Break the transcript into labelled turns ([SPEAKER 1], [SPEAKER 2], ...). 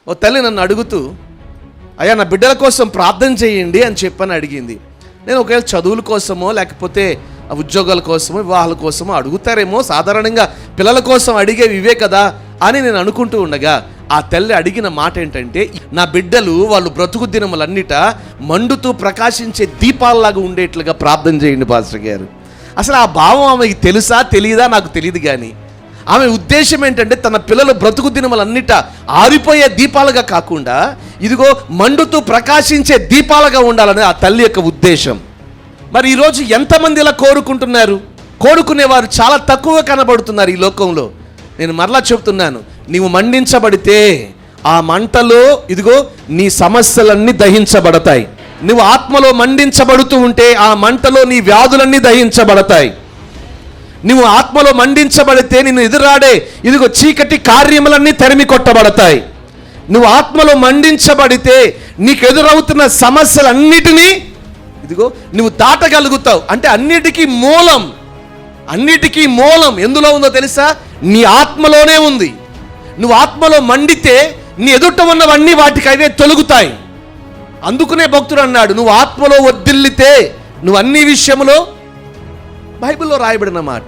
[SPEAKER 1] ఓ తల్లి నన్ను అడుగుతూ, అయ్యా నా బిడ్డల కోసం ప్రార్థన చేయండి అని చెప్పని అడిగింది. నేను ఒకవేళ చదువుల కోసమో లేకపోతే ఉద్యోగాల కోసమో వివాహాల కోసమో అడుగుతారేమో, సాధారణంగా పిల్లల కోసం అడిగేవి ఇవే కదా అని నేను అనుకుంటూ ఉండగా ఆ తల్లి అడిగిన మాట ఏంటంటే, నా బిడ్డలు వాళ్ళు బ్రతుకు దినములన్నిట మండుతూ ప్రకాశించే దీపాలలాగా ఉండేట్లుగా ప్రార్థన చేయండి పాస్టర్ గారు. అసలు ఆ భావం ఆమెకి తెలుసా తెలియదా నాకు తెలియదు, కానీ ఆమె ఉద్దేశం ఏంటంటే తన పిల్లలు బ్రతుకు దినములన్నిట ఆరిపోయే దీపాలుగా కాకుండా ఇదిగో మండుతూ ప్రకాశించే దీపాలుగా ఉండాలని ఆ తల్లి యొక్క ఉద్దేశం. మరి ఈరోజు ఎంతమంది ఇలా కోరుకుంటున్నారు? కోరుకునేవారు చాలా తక్కువ కనబడుతున్నారు ఈ లోకంలో. నేను మరలా చెప్తున్నాను, నీవు మండించబడితే ఆ మంటలో ఇదిగో నీ సమస్యలన్నీ దహించబడతాయి. నువ్వు ఆత్మలో మండించబడుతూ ఉంటే ఆ మంటలో నీ వ్యాధులన్నీ దహించబడతాయి. నువ్వు ఆత్మలో మండించబడితే నిన్ను ఎదురాడే ఇదిగో చీకటి కార్యములన్నీ తరిమి కొట్టబడతాయి. నువ్వు ఆత్మలో మండించబడితే నీకు ఎదురవుతున్న సమస్యలన్నిటినీ ఇదిగో నువ్వు దాటగలుగుతావు. అంటే అన్నిటికీ మూలం ఎందులో ఉందో తెలుసా? నీ ఆత్మలోనే ఉంది. నువ్వు ఆత్మలో మండితే నీ ఎదుట ఉన్నవన్నీ వాటికి అవే తొలుగుతాయి. అందుకునే భక్తుడు అన్నాడు, నువ్వు ఆత్మలో వర్ధిల్లితే నువ్వు అన్ని విషయములో, బైబిల్లో రాయబడిన మాట.